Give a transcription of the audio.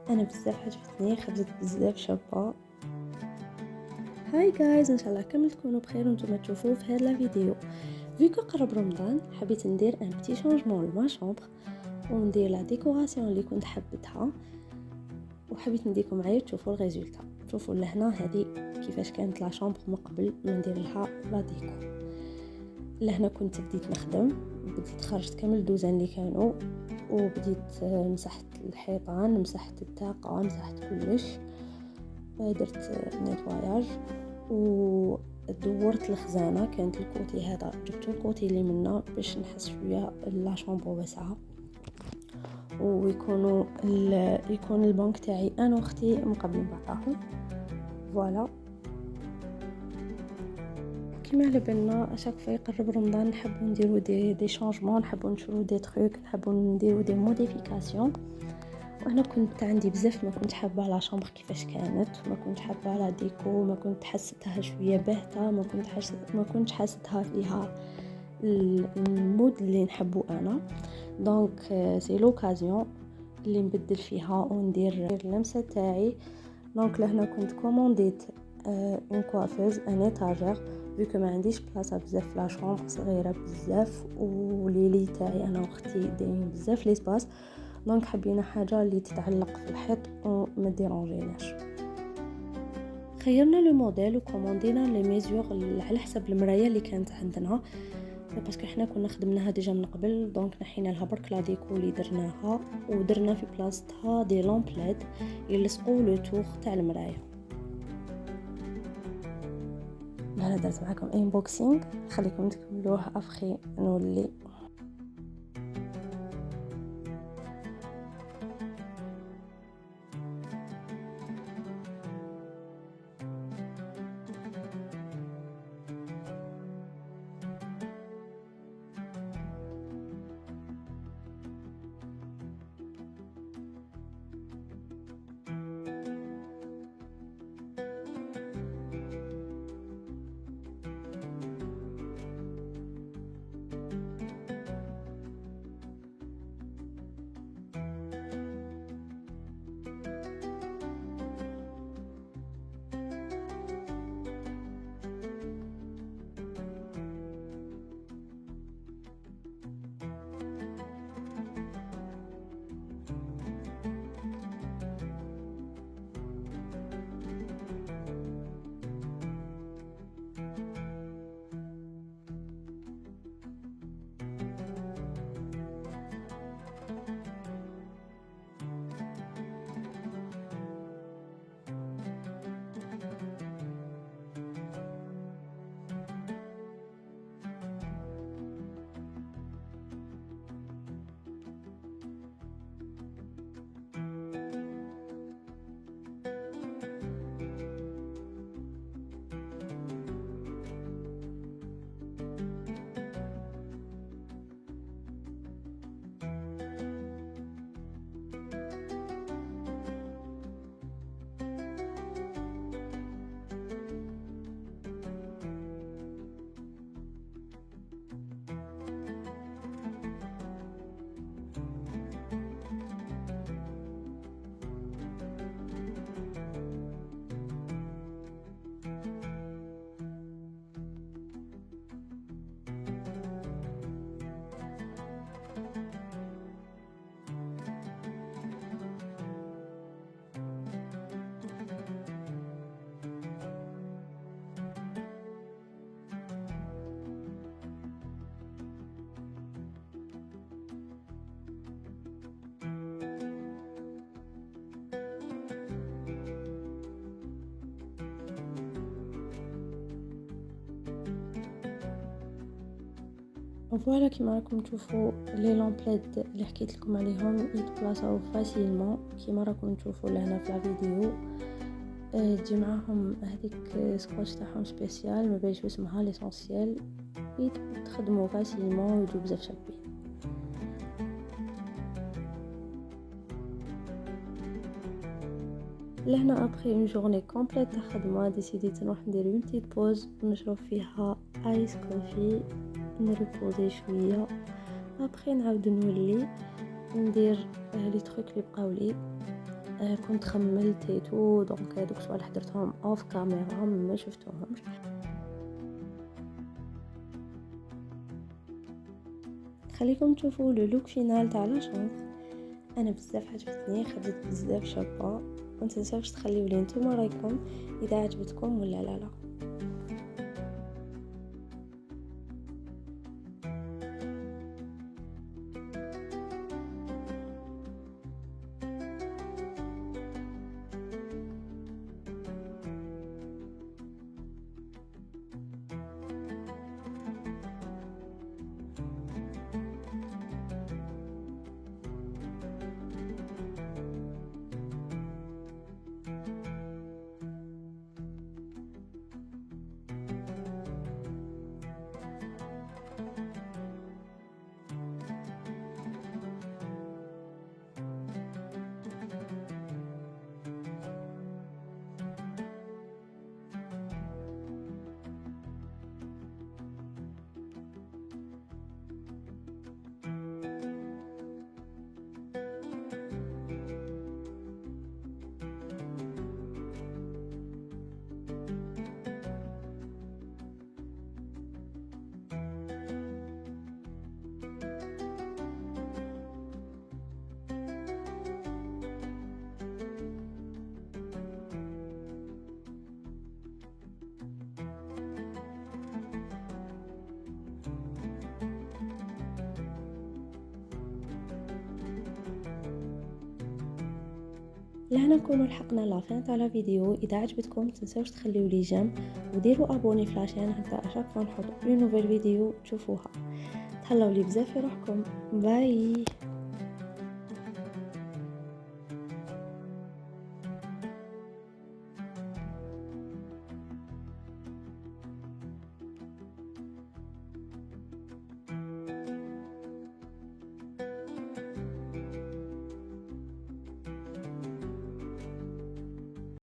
انا بزاف عجبتني، خرجت بزاف شابه. هاي جايز، ان شاء الله كامل تكونوا بخير وانتم تشوفوا في هذا الفيديو. فيكو قرب رمضان حبيت ندير ان بتي شونجمون لما شومبر وندير لا ديكوراسيون اللي كنت حبتها، وحبيت نديكم معايا تشوفوا الريزولتا. شوفوا لهنا هذه كيفاش كانت لا شومبر من قبل ما ندير لها لا ديكو. لهنا كنت بديت نخدم، بديت خرجت كامل الدوزان اللي كانوا، وبديت مسحت الحيطان، مسحت الطاقه، مسحت كلش، درت نيتواياج ودورت الخزانه. كانت الكوتي هذا جبت الكوتي اللي منه باش نحس شويه لا شامبو واسعه، ويكونوا يكون البنك تاعي انا واختي مقابلين بعضهم. فوالا، كما على بالنا اشاك في يقرب رمضان نحبوا نديروا دي شانجمون، نحبوا نشرو دي تروك، نحبوا نديروا دي موديفيكاسيون. وانا كنت عندي بزاف ما كنت حابه لا شامبر كيفاش كانت، ما كنت حابه لا ديكو، ما كنت حسيتها شويه باهته، ما كنت حسيتها فيها المود اللي نحبه انا. دونك سي لوكازيون اللي نبدل فيها وندير اللمسه تاعي. دونك لهنا كنت كومونديت اون كوافوز ان ايتاجير، فيكو ما عنديش بلاصه بزاف لا شامبر صغيره بزاف، وليلي تاعي انا واختي دايرين بزاف لي سباس. دونك حبينا حاجه اللي تتعلق في الحيط وما ديرونجيناش. خيرنا لو موديل وكوموندينا لي ميزور على حسب المرايه اللي كانت عندنا، باسكو حنا كنا خدمناها ديجا من قبل. دونك نحينا لها برك لا ديكو اللي درناها، ودرنا في بلاصتها دي لامبلاد يلصقوا لو تور تاع المرايه. انا درت معكم انبوكسينغ، خليكم تكملوه افخي نولي. فوالا، كيما راكم تشوفوا لي لامبلاد اللي حكيت لكم عليهم يتبلاصاو فاسيلمون كيما راكم تشوفوا لهنا في الفيديو. تجي معاهم هذيك سكوتش تاعهم سبيسيال ما بينش اسمها ليسونسيال، يتخدموا فاسيلمون ويجوا بزاف شابين. لهنا ابخي اون جورني كومبليت تاع خدمه ديسيديت نروح ندير اون بتيت بوز نشرب فيها ايس كوفي، نريبوزي شويه. ابخي نعاود نولي ندير لي تروك اللي بقاو لي. كنت خملت تو دونك هادوك شوال حضرتهم اوف كاميرا ما شفتوهمش. خليكم تشوفوا لو لوك فينال تاع لا شومبر. انا بزاف عجبتني، خرجت بزاف شابه. ما تنساوش تخليو لي نتوما رايكم اذا عجبتكم ولا لا. لهنا نكونوا لحقنا لافين تاع لا فيديو. اذا عجبتكم تنساوش تخليو لي جيم وديروا ابوني في لاشين حتى اشاك فوا نحط اون نوفيل فيديو تشوفوها. تهلاو لي بزاف في روحكم. باي.